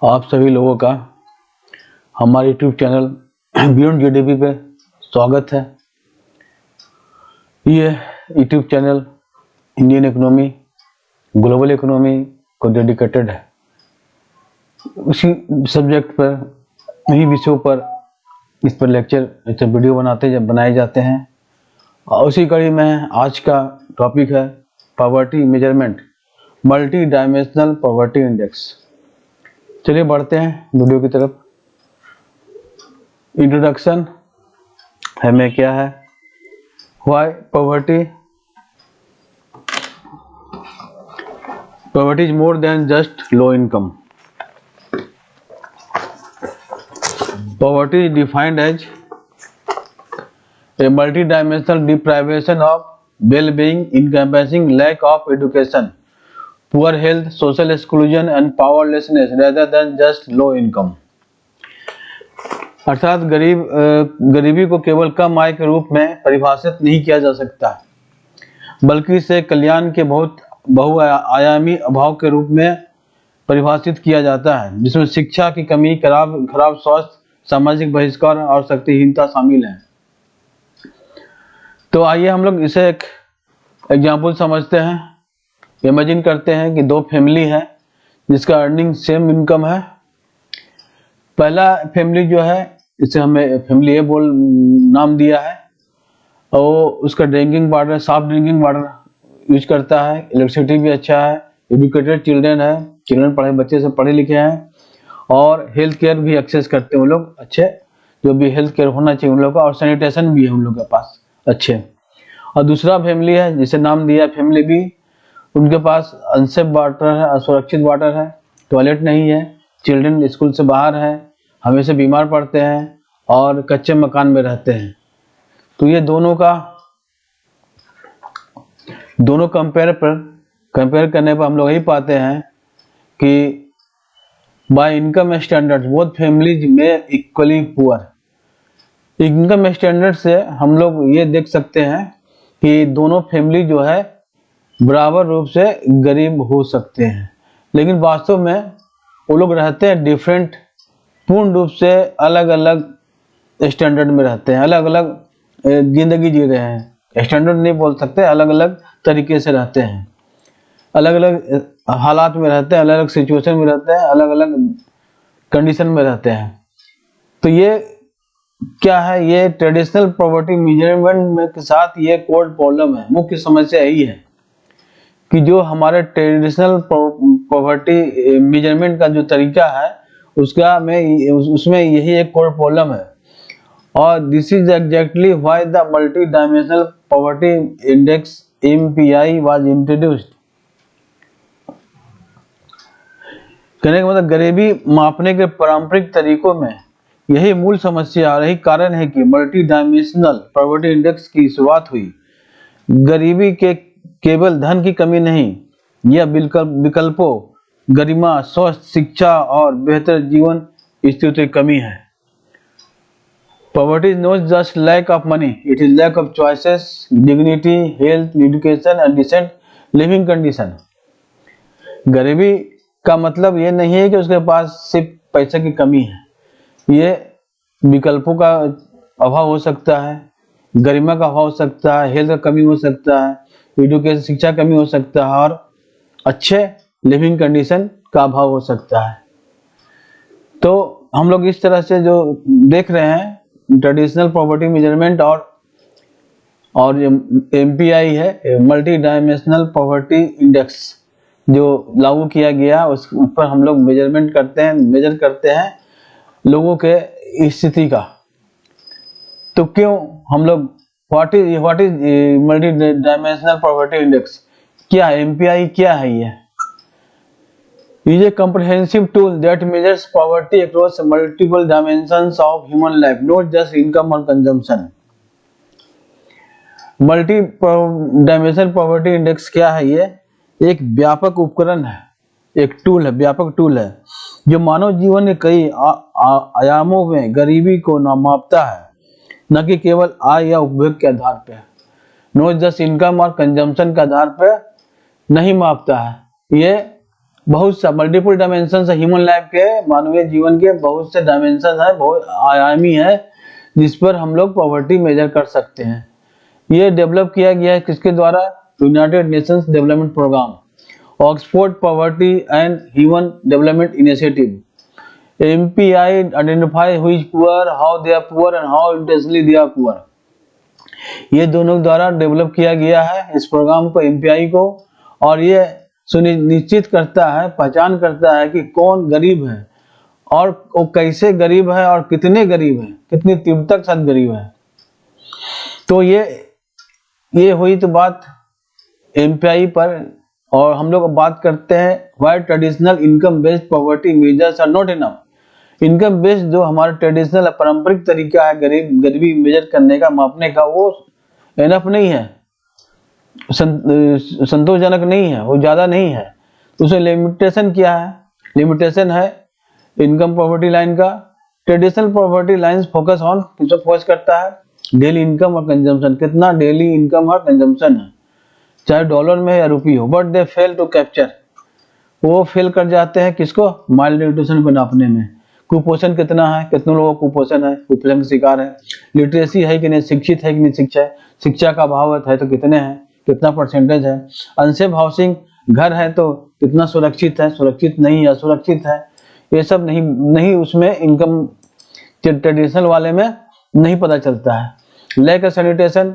आप सभी लोगों का हमारे यूट्यूब चैनल बियॉन्ड जीडीपी पे स्वागत है। ये YouTube channel Indian economy, global economy को डेडिकेटेड है। उसी सब्जेक्ट पर, इन्हीं विषयों पर इस पर लेक्चर, इस पर वीडियो बनाए जाते हैं। और उसी कड़ी में आज का टॉपिक है poverty measurement, multi dimensional poverty index. चलिए बढ़ते हैं वीडियो की तरफ। इंट्रोडक्शन हमें क्या है, why poverty is more than just low income. Poverty is defined as a multi-dimensional deprivation of well-being encompassing lack of education, poor health, social exclusion and powerlessness rather than just low income। अर्थात गरीबी को केवल कम आय के रूप में परिभाषित नहीं किया जा सकता, बल्कि इसे कल्याण के बहुआयामी अभाव के रूप में परिभाषित किया जाता है, जिसमें शिक्षा की कमी, खराब स्वास्थ्य, सामाजिक बहिष्कार और शक्तिहीनता शामिल है। तो आइए हम लोग इसे एक एग्जाम्पल समझते हैं। इमेजिन करते हैं कि दो फैमिली है जिसका अर्निंग सेम इनकम है। पहला फैमिली जो है, इसे हमें फैमिली ए नाम दिया है, और उसका ड्रिंकिंग वाटर, साफ ड्रिंकिंग वाटर यूज करता है, इलेक्ट्रिसिटी भी अच्छा है, एजुकेटेड चिल्ड्रन है, बच्चे से पढ़े लिखे हैं, और हेल्थ केयर भी एक्सेस करते हैं वो लोग अच्छे, जो भी हेल्थ केयर होना चाहिए उन लोगों का, और सैनिटेशन भी है उन लोगों के पास अच्छे। और दूसरा फैमिली है जिसे नाम दिया फैमिली बी, उनके पास अनसेफ वाटर है, असुरक्षित वाटर है, टॉयलेट नहीं है, चिल्ड्रन स्कूल से बाहर है, हमेशा बीमार पड़ते हैं और कच्चे मकान में रहते हैं। तो ये दोनों कंपेयर करने पर हम लोग यही पाते हैं कि by income standard both families में इक्वली पुअर। इनकम स्टैंडर्ड से हम लोग ये देख सकते हैं कि दोनों फैमिली जो है बराबर रूप से गरीब हो सकते हैं, लेकिन वास्तव में वो लोग रहते हैं डिफरेंट, पूर्ण रूप से अलग अलग स्टैंडर्ड में रहते हैं, अलग अलग जिंदगी जी रहे हैं। स्टैंडर्ड नहीं बोल सकते, अलग अलग तरीके से रहते हैं, अलग अलग हालात में रहते हैं, अलग अलग सिचुएशन में रहते हैं, अलग अलग कंडीशन में रहते हैं। तो ये क्या है, ये ट्रेडिशनल पॉवर्टी मेजरमेंट में के साथ ये कोड प्रॉब्लम है। मुख्य समस्या यही है कि जो हमारे ट्रेडिशनल पॉवर्टी मेजरमेंट का जो तरीका है उसमें यही एक कोड प्रॉब्लम है। और this is exactly why the multi dimensional poverty index MPI was introduced. कहने का मतलब, गरीबी मापने के पारंपरिक तरीकों में यही मूल समस्या और यही कारण है कि मल्टी डायमेंशनल पॉवर्टी इंडेक्स की शुरुआत हुई। गरीबी के केवल धन की कमी नहीं, यह विकल्पों, गरिमा, स्वस्थ, शिक्षा और बेहतर जीवन स्थिति की कमी है। Poverty is not just lack of money, it is lack of choices, dignity, health, education and decent living condition. गरीबी का मतलब ये नहीं है कि उसके पास सिर्फ पैसे की कमी है, ये विकल्पों का अभाव हो सकता है, गरिमा का अभाव हो सकता है, हेल्थ का कमी हो सकता है, एजुकेशन, शिक्षा कमी हो सकता है, और अच्छे लिविंग कंडीशन का अभाव हो सकता है। तो हम लोग इस तरह से जो देख रहे हैं ट्रेडिशनल पॉवर्टी मेजरमेंट और MPI है, मल्टी डायमेंशनल पॉवर्टी इंडेक्स, जो लागू किया गया उस पर हम लोग मेजर करते हैं लोगों के स्थिति का। तो क्यों हम लोग what is multi dimensional poverty index, क्या MPI क्या है? ये is a comprehensive tool that measures poverty across multiple dimensions of human life, not just income or consumption। Multi dimensional poverty index क्या है? ये एक व्यापक उपकरण है, एक टूल है, व्यापक टूल है, जो मानव जीवन के कई आयामों में गरीबी को मापता है, न कि केवल आय या उपभोग के आधार पर, नॉट जस्ट इनकम और कंजम्पशन के आधार पर नहीं मापता है। ये बहुत सा मल्टीपल डायमेंशन है ह्यूमन लाइफ के, मानवीय जीवन के बहुत से डायमेंशन है, बहुत आयामी है, जिस पर हम लोग पॉवर्टी मेजर कर सकते हैं। ये डेवलप किया गया है किसके द्वारा? United Nations Development Programme, Oxford Poverty and Human Development Initiative. MPI identify who is poor, how they are poor and how intensely they are poor। ये दोनों द्वारा डेवलप किया गया है इस प्रोग्राम को, MPI को, और ये सुनिश्चित करता है, पहचान करता है कि कौन गरीब है और वो कैसे गरीब है और कितने गरीब है, कितनी तीव्रता के साथ गरीब है। तो ये हुई तो बात MPI पर। और हम लोग बात करते हैं why traditional income based poverty measures are not enough. Income based जो हमारा ट्रेडिशनल पारंपरिक तरीका है गरीबी मेजर करने का, मापने का, वो इनफ नहीं है, संतोषजनक नहीं है, वो ज्यादा नहीं है। तो उसमें लिमिटेशन क्या है? लिमिटेशन है इनकम पॉवर्टी लाइन का। Traditional poverty lines focus on, किसको फोकस करता है? डेली इनकम और कंजम्पशन, कितना डेली इनकम और कंजम्पशन है, चाहे डॉलर में या रुपये हो। But they fail to capture, वो फेल कर जाते हैं किसको? माइल्ड न्यूट्रिशन को नापने में। कुपोषण कितना है, कितने लोगों को कुपोषण है, कुपोषण का शिकार है। लिटरेसी है कि नहीं, शिक्षित है कि नहीं, शिक्षा का अभाव है तो कितने हैं, कितना परसेंटेज है। अनसेफ हाउसिंग, घर है तो कितना सुरक्षित है, सुरक्षित नहीं है, असुरक्षित है, ये सब नहीं उसमें इनकम ट्रेडिशनल वाले में नहीं पता चलता है। लैक ऑफ सैनिटेशन,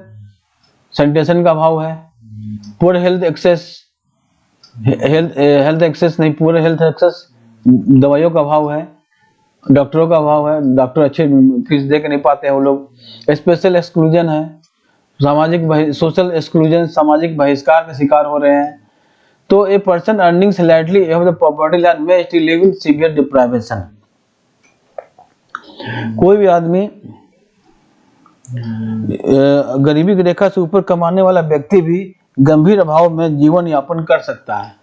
सैनिटेशन का अभाव है। Poor health access, health access नहीं, पुअर हेल्थ एक्सेस, दवाइयों का अभाव है, डॉक्टरों का अभाव है, डॉक्टर अच्छे फीस दे के नहीं पाते हैं वो लोग। स्पेशल एक्सक्लूजन है, सोशल एक्सक्लूजन, सामाजिक बहिष्कार का शिकार हो रहे हैं। तो a person earning slightly above the poverty line may still live in severe deprivation. कोई भी आदमी गरीबी की रेखा से ऊपर कमाने वाला व्यक्ति भी गंभीर अभाव में जीवन यापन कर सकता है।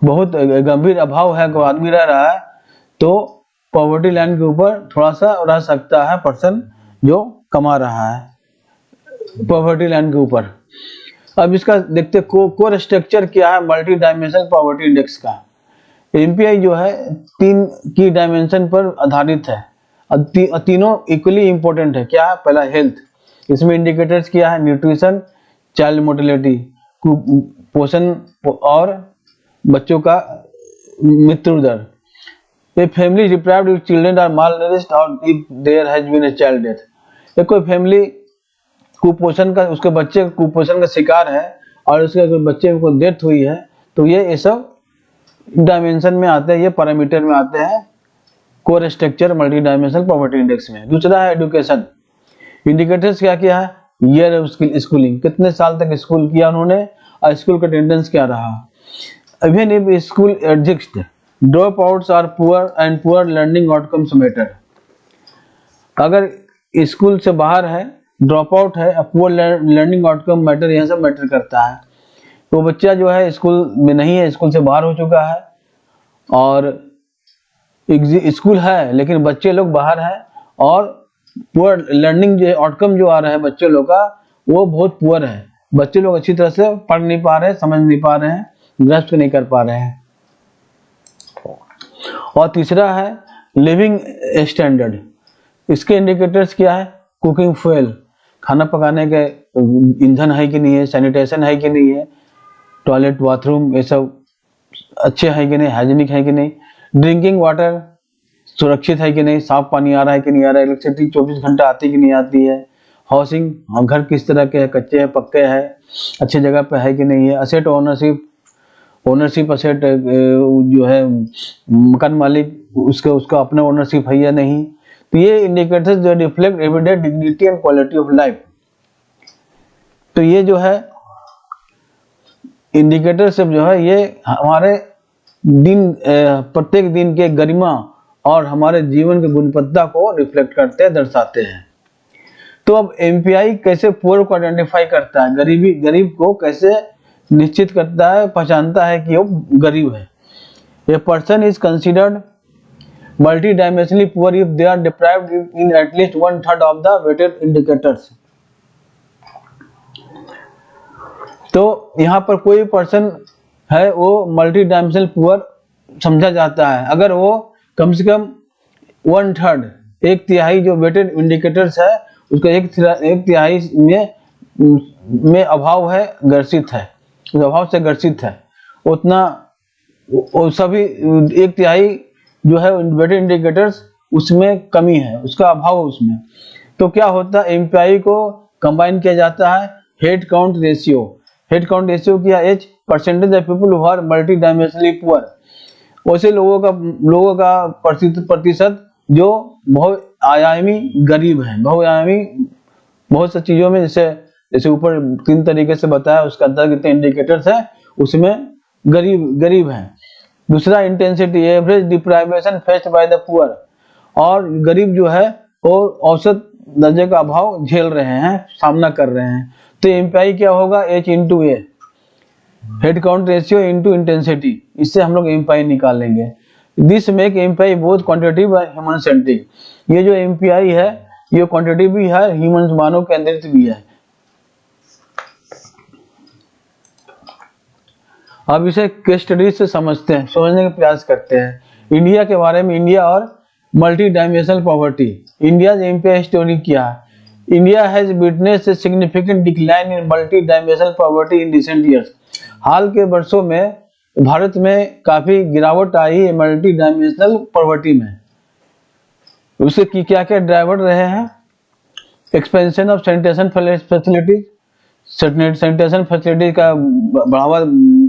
बहुत गंभीर अभाव है, कोई आदमी रह रहा है तो पॉवर्टी लाइन के ऊपर थोड़ा सा रह सकता है पर्सन जो कमा रहा है पॉवर्टी लाइन के ऊपर। अब इसका देखते कोर स्ट्रक्चर क्या है मल्टी डायमेंशनल पॉवर्टी इंडेक्स का। MPI जो है 3 की डायमेंशन पर आधारित है, तीनों इक्वली इंपॉर्टेंट है। क्या है? पहला हेल्थ, इसमें इंडिकेटर्स क्या है? न्यूट्रिशन, चाइल्ड मोर्टेलिटी, पोषण और बच्चों का मृत्यु दर। ये family deprived if children are malnourished और if there has been a child death. ये कोई फैमिली कुपोषण का, उसके बच्चे कुपोषण का शिकार है और उसके बच्चे को डेथ हुई है, तो ये सब डायमेंशन में आते हैं, ये पैरामीटर में आते हैं core structure multi dimensional poverty index में। दूसरा है एजुकेशन, इंडिकेटर्स क्या क्या है? ईयर ऑफ स्कूलिंग, कितने साल तक स्कूल किया उन्होंने और स्कूल का अटेंडेंस क्या रहा। Even if school exist, dropouts are poor and poor learning outcomes matter. अगर स्कूल से बाहर है, ड्रॉप आउट है, पुअर लर्निंग आउटकम मैटर, यह सब मैटर करता है। तो बच्चा जो है स्कूल में नहीं है, स्कूल से बाहर हो चुका है, और स्कूल है लेकिन बच्चे लोग बाहर हैं, और पुअर लर्निंग जो आउटकम जो आ रहा है बच्चे लोग का वो बहुत पुअर है। बच्चे लोग अच्छी तरह से पढ़ नहीं पा रहे, समझ नहीं पा रहे हैं, ग्रस्त नहीं कर पा रहे हैं। और तीसरा है लिविंग स्टैंडर्ड, इसके इंडिकेटर्स क्या है? कुकिंग फ्यूल, खाना पकाने के ईंधन है कि नहीं है, सैनिटेशन है कि नहीं है, टॉयलेट बाथरूम ये सब अच्छे हैं कि नहीं, हाइजीनिक है कि नहीं, ड्रिंकिंग वाटर सुरक्षित है कि नहीं, साफ पानी आ रहा है कि नहीं आ रहा है, इलेक्ट्रिसिटी 24 घंटा आती कि नहीं आती है, हाउसिंग घर किस तरह के है, कच्चे हैं पक्के हैं, अच्छे जगह पे है कि नहीं है, असेट ओनरशिप असेट जो है मकान मालिक उसका अपना ओनरशिप है या नहीं। तो ये इंडिकेटर्स जो reflect everyday dignity and quality of life. तो ये जो है इंडिकेटर सब जो है ये हमारे प्रत्येक दिन के गरिमा और हमारे जीवन की गुणवत्ता को रिफ्लेक्ट करते हैं, दर्शाते हैं। तो अब MPI कैसे पुअर को आइडेंटिफाई करता है, गरीब को कैसे निश्चित करता है, पहचानता है कि वो गरीब है। A person is considered multi dimensionally poor if they are deprived in at least 1/3 of the weighted indicators. तो यहाँ पर कोई पर्सन है वो मल्टी डायमेंशनल पुअर समझा जाता है अगर वो कम से कम 1/3 एक तिहाई जो वेटेड इंडिकेटर्स है उसका एक तिहाई में अभाव है, ग्रसित है, उस अभाव से ग्रसित है, उतना वो सभी एक तिहाई जो है वेटेड इंडिकेटर्स उसमें कमी है, उसका अभाव है उसमें। तो क्या होता है, एमपीआई को कंबाइन किया जाता है head count ratio. Head count ratio क्या, H percentage of people who are multi dimensionally poor, वैसे लोगों का प्रतिशत जो बहुआयामी गरीब है, बहुआयामी बहुत सी चीजों में, जैसे ऊपर 3 तरीके से बताया, उसके अंदर कितने इंडिकेटर्स है उसमें गरीब है। दूसरा intensity, average deprivation faced by the poor, और गरीब जो है वो औसत दर्जे का अभाव झेल रहे हैं, सामना कर रहे हैं। तो एमपीआई क्या होगा, H into A, head count ratio into intensity, इससे हम लोग एमपीआई निकालेंगे। This make MPI both quantitative और ह्यूमन सेंट्रिक। ये जो एमपीआई है ये क्वांटिटेटिव भी है, ह्यूमन मानव केंद्रित भी है। अब इसे केस स्टडी से समझते हैं, समझने का प्रयास करते हैं। इंडिया के बारे में, इंडिया और multi dimensional poverty. India MPI story क्या है? India has witnessed a significant decline in multi dimensional poverty in recent years. हाल के वर्षों में भारत में काफी गिरावट आई है मल्टी डायमेंशनल पॉवर्टी में। उसके क्या क्या ड्राइवर रहे हैं? Expansion of sanitation facilities, sanitation facility का बढ़ावा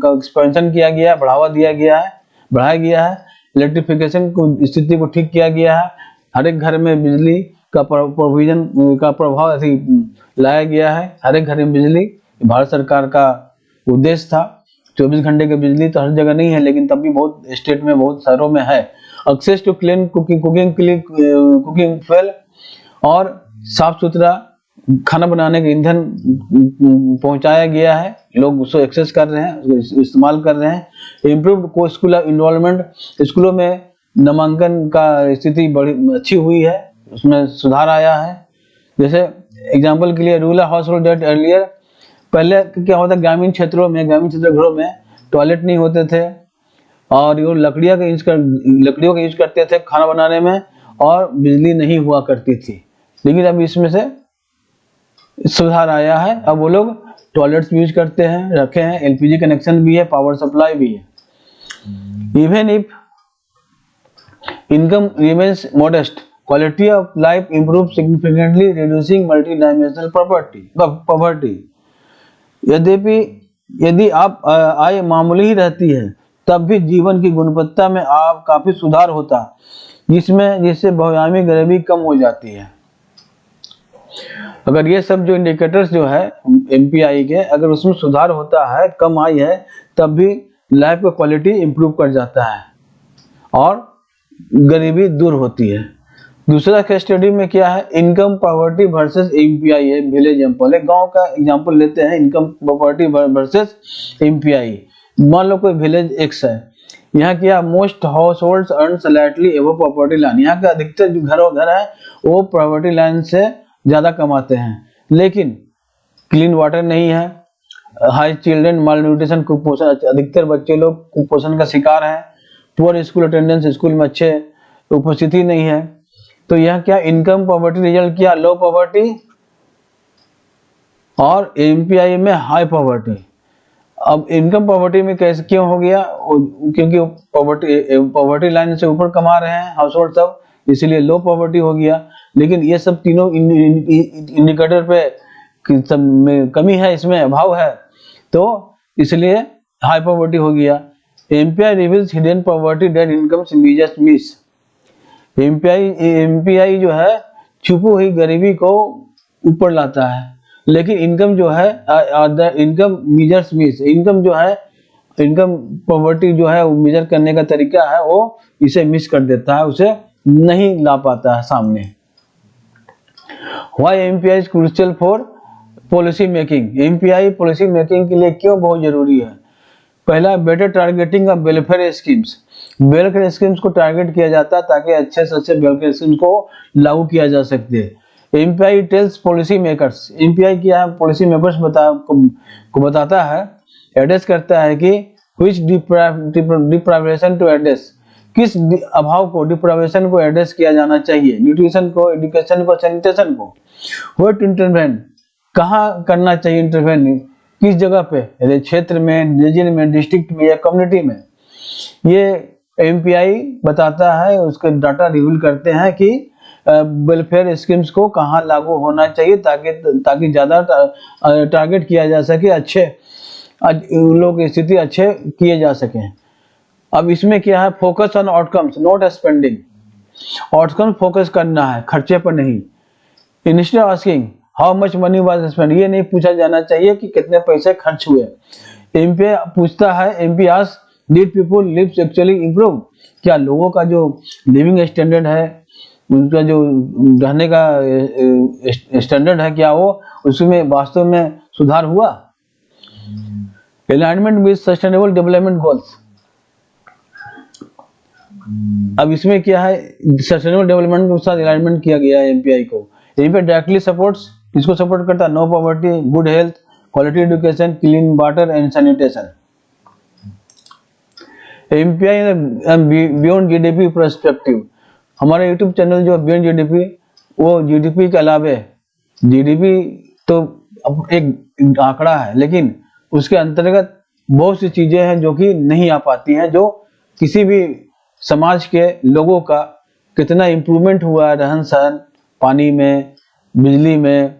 का एक्सपेंशन किया गया है, बढ़ाया गया है। इलेक्ट्रिफिकेशन को स्थिति को ठीक किया गया है। हर एक घर में बिजली का प्रोविजन का प्रभाव ऐसे लाया गया है। हर एक घर में बिजली भारत सरकार का उद्देश्य था। 24 घंटे की बिजली तो हर जगह नहीं है, लेकिन तब भी बहुत स्टेट में, बहुत शहरों में है। Access to clean cooking fuel, और साफ सुथरा खाना बनाने के ईंधन पहुंचाया गया है। लोग उसको एक्सेस कर रहे हैं, उसको इस्तेमाल कर रहे हैं। इम्प्रूव्ड को स्कूल इन्वॉल्वमेंट, स्कूलों में नामांकन का स्थिति बड़ी अच्छी हुई है, उसमें सुधार आया है। जैसे एग्जाम्पल के लिए rural household that earlier, पहले क्या होता है, ग्रामीण क्षेत्रों में, घरों में टॉयलेट नहीं होते थे और ये लकड़ियों का यूज करते थे खाना बनाने में, और बिजली नहीं हुआ करती थी। लेकिन अब इसमें से सुधार आया है, अब वो लोग टॉयलेट्स यूज करते हैं, रखे हैं, एलपीजी कनेक्शन भी है, पावर सप्लाई भी है। Even if income remains modest, quality of life improve significantly, reducing multi dimensional poverty. यदि आप आय मामूली ही रहती है तब भी जीवन की गुणवत्ता में आप काफी सुधार होता, जिससे बहुआयामी गरीबी कम हो जाती है। अगर ये सब जो इंडिकेटर्स जो है एमपीआई के, अगर उसमें सुधार होता है, कम आय है, तब भी लाइफ का क्वालिटी इंप्रूव कर जाता है और गरीबी दूर होती है। दूसरा केस स्टडी में क्या है, इनकम पॉवर्टी वर्सेस एमपीआई है। विलेज एग्जांपल, एक गांव का एग्जांपल लेते हैं, इनकम पॉवर्टी वर्सेस एमपीआई। मान लो कोई विलेज एक्स है, यहाँ क्या, most house hold earn slightly above poverty line. यहाँ का अधिकतर जो घर है वो पॉवर्टी लाइन से ज्यादा कमाते हैं, लेकिन क्लीन वाटर नहीं है, हाई चिल्ड्रन माल न्यूट्रिशन, कुपोषण, अधिकतर बच्चे लोग कुपोषण का शिकार हैं, पुअर स्कूल अटेंडेंस, स्कूल में अच्छे उपस्थिति नहीं है। तो यह क्या, इनकम पॉवर्टी रिजल्ट किया लो पॉवर्टी, और एमपीआई में हाई पॉवर्टी। अब इनकम पॉवर्टी में कैसे क्यों हो गया, क्योंकि पॉवर्टी लाइन से ऊपर कमा रहे हैं हाउस होल्ड सब, इसीलिए लो पॉवर्टी हो गया। लेकिन ये सब तीनों इंडिकेटर पे सब में कमी है, इसमें अभाव है, तो इसलिए हाई पॉवर्टी हो गया। MPI reveals hidden poverty that incomes measures miss. MPI जो है छुपी हुई गरीबी को ऊपर लाता है, लेकिन इनकम जो है इनकम मेजर्स मिस, इनकम जो है, इनकम पॉवर्टी जो है वो मेजर करने का तरीका है वो इसे मिस कर देता है, उसे नहीं ला पाता है सामने। Why MPI is crucial for policy making? MPI policy making के लिए क्यों बहुत जरूरी है? पहला, better targeting of welfare schemes. Welfare schemes को टारगेट किया जाता है ताकि अच्छे से अच्छे वेलफेयर स्कीम्स को लागू किया जा सकते। MPI tells policy makers, MPI क्या है, पॉलिसी मेकर्स को बताता है, एड्रेस करता है कि which deprivation to address, किस अभाव को, डिप्राइवेशन को एड्रेस किया जाना चाहिए, न्यूट्रिशन को, एजुकेशन को, सैनिटेशन को, where to intervene, कहाँ करना चाहिए इंटरवेन, किस जगह पे, क्षेत्र में, रीजन में, डिस्ट्रिक्ट में या कम्युनिटी में। ये एमपीआई बताता है, उसके डाटा रिवील करते हैं कि वेलफेयर स्कीम्स को कहाँ लागू होना चाहिए ताकि ज़्यादा टारगेट किया जा सके, अच्छे उन लोगों की स्थिति अच्छे किए जा सके। अब इसमें क्या है, focus on outcomes not spending, outcome focus करना है, खर्चे पर नहीं। Instead of asking how much money was spend, ये नहीं पूछा जाना चाहिए कि कितने पैसे खर्च हुए। एमपीआई पूछता है, MP ask did people lives actually improve, क्या लोगों का जो लिविंग स्टैंडर्ड है, उनका जो रहने का स्टैंडर्ड है, क्या वो उसमें वास्तव में सुधार हुआ। Alignment with sustainable development goals, अब इसमें क्या है, सस्टेनेबल डेवलपमेंट के साथ अलाइनमेंट किया गया है एमपीआई को। एमपीआई डायरेक्टली सपोर्ट्स, इसको सपोर्ट करता है, no poverty, good health, quality education, clean water and sanitation. MPI beyond GDP perspective, हमारा यूट्यूब चैनल जो बियॉन्ड जीडीपी, वो जीडीपी के अलावे, जीडीपी तो एक आंकड़ा है, लेकिन उसके अंतर्गत बहुत सी चीजें हैं जो कि नहीं आ पाती हैं, जो किसी भी समाज के लोगों का कितना इम्प्रूवमेंट हुआ है, रहन सहन, पानी में, बिजली में,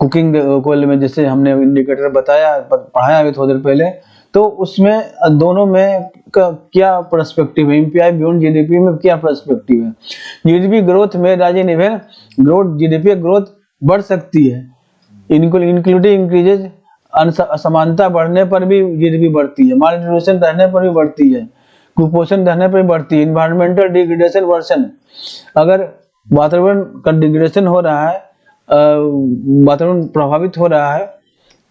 कुकिंग कोयल में, जैसे हमने इंडिकेटर बताया, पढ़ाया अभी थोड़ी देर पहले, तो उसमें दोनों में क्या पर्सपेक्टिव है, एमपीआई बियॉन्ड जीडीपी में क्या पर्सपेक्टिव है। जीडीपी ग्रोथ में राजन इवेंट ग्रोथ, जीडीपी ग्रोथ बढ़ सकती है, इंक्लूडिंग इंक्रीजेज, असमानता बढ़ने पर भी जीडीपी बढ़ती है, माल न्यूट्रिशन रहने पर भी बढ़ती है, कुपोषण रहने पर भी बढ़ती है, इन्वायरमेंटल डिग्रेडेशन वर्सन, अगर वातावरण का डिग्रेडेशन हो रहा है, वातावरण प्रभावित हो रहा है,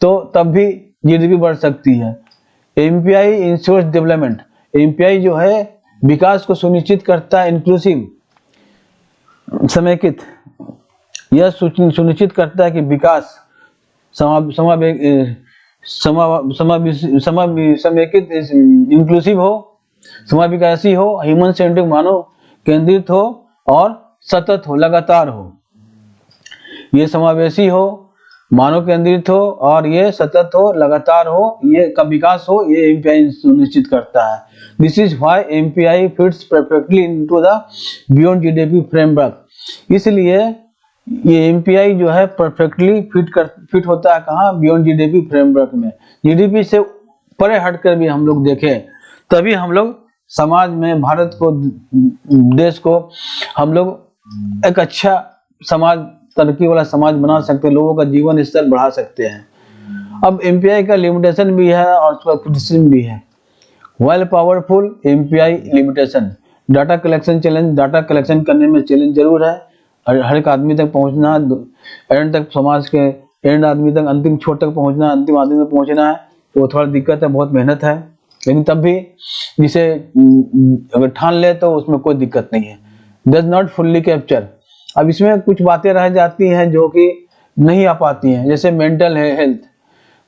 तो तब भी जीडीपी बढ़ सकती है। एमपीआई इंश्योर्स डेवलपमेंट, एमपीआई जो है विकास को सुनिश्चित करता है, इंक्लूसिव, समेकित, यह सुनिश्चित करता है कि विकास समेकित, इंक्लूसिव हो, समाविकासी हो, ह्यूमन सेंट्रिक, मानव केंद्रित हो और सतत हो, लगातार हो। ये समावेशी हो, मानव केंद्रित हो और ये सतत हो, लगातार हो, ये का विकास हो, ये एमपीआई सुनिश्चित करता है। This is why MPI fits perfectly into the beyond GDP framework, इसलिए ये एमपीआई जो है परफेक्टली फिट होता है कहाँ, बियॉन्ड जीडीपी फ्रेमवर्क में। जीडीपी से परे हटकर भी हम लोग देखें, तभी हम लोग समाज में, भारत को, देश को हम लोग एक अच्छा समाज, तरक्की वाला समाज बना सकते हैं, लोगों का जीवन स्तर बढ़ा सकते हैं। अब एमपीआई का लिमिटेशन भी है और उसका क्रिटिसिज्म भी है। Well powerful MPI limitation, data collection challenge, data collection करने में चैलेंज जरूर है, हर एक आदमी तक पहुंचना, एंड तक, समाज के एंड आदमी तक, अंतिम छोर तक पहुंचना, अंतिम आदमी तक पहुंचना है, तो थोड़ा दिक्कत है, बहुत मेहनत है, लेकिन तब भी जिसे अगर ठान ले तो उसमें कोई दिक्कत नहीं है। डज नॉट फुल्ली कैप्चर, अब इसमें कुछ बातें रह जाती हैं जो कि नहीं आ पाती हैं, जैसे मेंटल हेल्थ,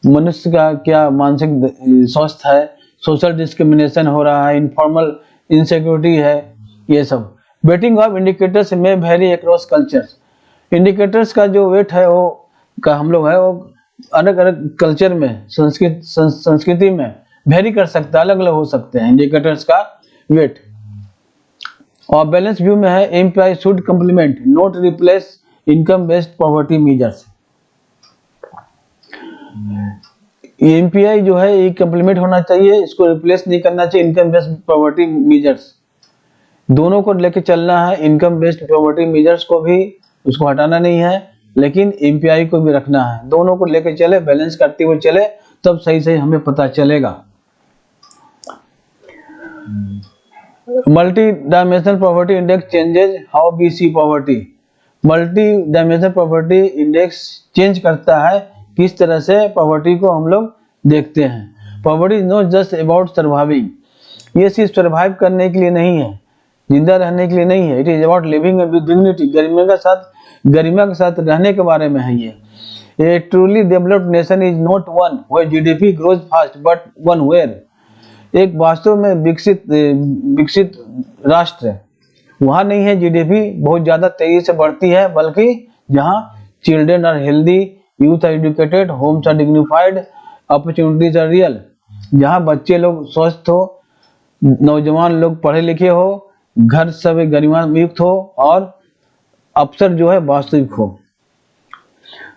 मनुष्य का क्या मानसिक स्वास्थ्य है, सोशल डिस्क्रिमिनेशन हो रहा है, इनफॉर्मल इनसिक्योरिटी है, ये सब। वेटिंग ऑफ इंडिकेटर्स में वेरी अक्रॉस कल्चर्स, इंडिकेटर्स का जो वेट है वो का हम लोग है वो अलग अलग कल्चर में, संस्कृति में वेरी कर सकता है, अलग अलग हो सकते हैं इंडिकेटर्स का वेट। और बैलेंस व्यू में है, MPI should complement not replace income based poverty measures, MPI जो है ये कंप्लीमेंट होना चाहिए, इसको रिप्लेस नहीं करना चाहिए इनकम बेस्ड पॉवर्टी मेजर्स, दोनों को लेके चलना है, इनकम बेस्ड पॉवर्टी मेजर्स को भी उसको हटाना नहीं है, लेकिन एमपीआई को भी रखना है, दोनों को लेके चले, बैलेंस करते हुए चले, तब सही सही हमें पता चलेगा। Multi dimensional poverty index changes how we see poverty, multi dimensional poverty index change करता है किस तरह से पॉवर्टी को हम लोग देखते हैं। Poverty is not just about surviving, ये सिर्फ सर्वाइव करने के लिए नहीं है, जिंदा रहने के लिए नहीं है, it is about living with dignity, गरिमा के साथ रहने के बारे में है ये। A truly developed nation is not one where GDP grows fast, but one where एक वास्तव में विकसित राष्ट्र है, वहाँ नहीं है जीडीपी बहुत ज्यादा तेजी से बढ़ती है, बल्कि जहाँ children are healthy, youth are educated, homes are dignified, opportunities are real. जहाँ बच्चे लोग स्वस्थ हो, नौजवान लोग पढ़े लिखे हो, घर सब गरिमा युक्त हो और अवसर जो है वास्तविक हो।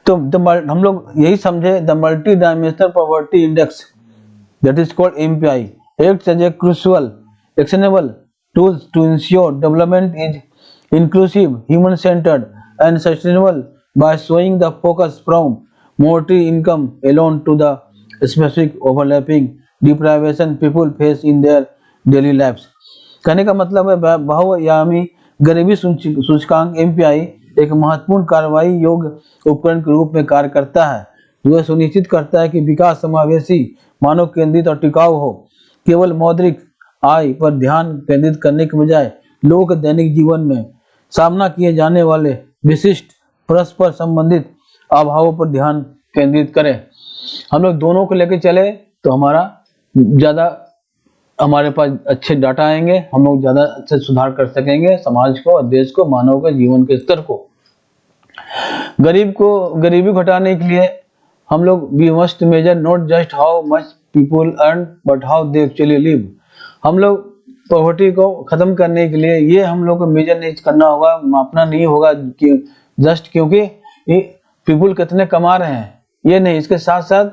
तो हम लोग यही समझे the multi dimensional poverty index that is called MPI acts as a crucial actionable tool to ensure development is inclusive, human-centered and sustainable by showing the focus from monetary income alone to the specific overlapping deprivation people face in their daily lives। कहने का मतलब है बहुआयामी गरीबी सूचकांक MPI एक महत्वपूर्ण कार्रवाई योग्य उपकरण के रूप में कार्य करता है, जो सुनिश्चित करता है कि विकास समावेशी, मानव केंद्रित और टिकाऊ हो। केवल मौद्रिक आय पर ध्यान केंद्रित करने के बजाय लोगों के दैनिक जीवन में सामना किए जाने वाले विशिष्ट परस्पर संबंधित अभावों पर ध्यान केंद्रित करें। हम लोग दोनों को लेकर चले तो हमारे पास अच्छे डाटा आएंगे, हम लोग ज्यादा अच्छे सुधार कर सकेंगे समाज को और देश को, मानव के जीवन के स्तर को। गरीबी घटाने के लिए हम लोग we must measure not just how much people earn but how they actually live. हम लोग पॉवर्टी को खत्म करने के लिए ये हम लोग को मेजर नहीं करना होगा, मापना नहीं होगा कि जस्ट क्योंकि पीपल कितने कमा रहे हैं, ये नहीं, इसके साथ साथ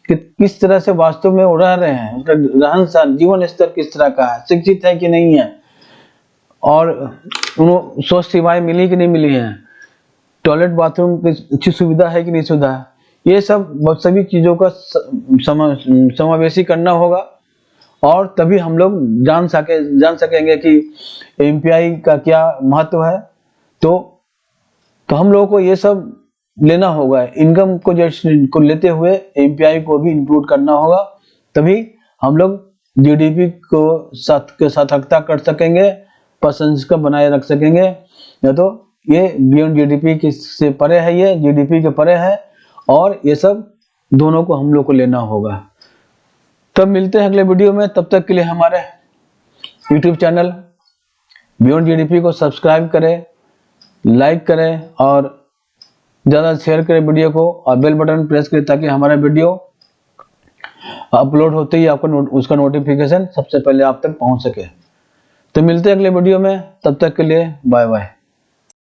कि किस तरह से वास्तव में रह रहे हैं, उसका रहन सहन, जीवन स्तर किस तरह का है, शिक्षित है कि नहीं है, और उन्हें स्वास्थ्य सेवाएं मिली कि नहीं मिली हैं, टॉयलेट बाथरूम की अच्छी सुविधा है कि नहीं सुविधा है, ये सब सभी चीजों का समावेशी करना होगा। और तभी हम लोग जान सकेंगे कि एमपीआई का क्या महत्व है। तो हम लोगों को ये सब लेना होगा, इनकम को लेते हुए एमपीआई को भी इंक्लूड करना होगा, तभी हम लोग जीडीपी को सार्थकता कर सकेंगे, प्रशंसा बनाए रख सकेंगे। या तो ये बियॉन्ड जीडीपी से परे है, ये जीडीपी के परे है, और ये सब दोनों को हम लोग को लेना होगा। तब मिलते हैं अगले वीडियो में, तब तक के लिए हमारे यूट्यूब चैनल बियॉन्ड जीडीपी को सब्सक्राइब करें, लाइक करें और ज़्यादा शेयर करें वीडियो को, और बेल बटन प्रेस करें ताकि हमारा वीडियो अपलोड होते ही आपको उसका नोटिफिकेशन सबसे पहले आप तक पहुंच सके। तो मिलते हैं अगले वीडियो में, तब तक के लिए बाय बाय।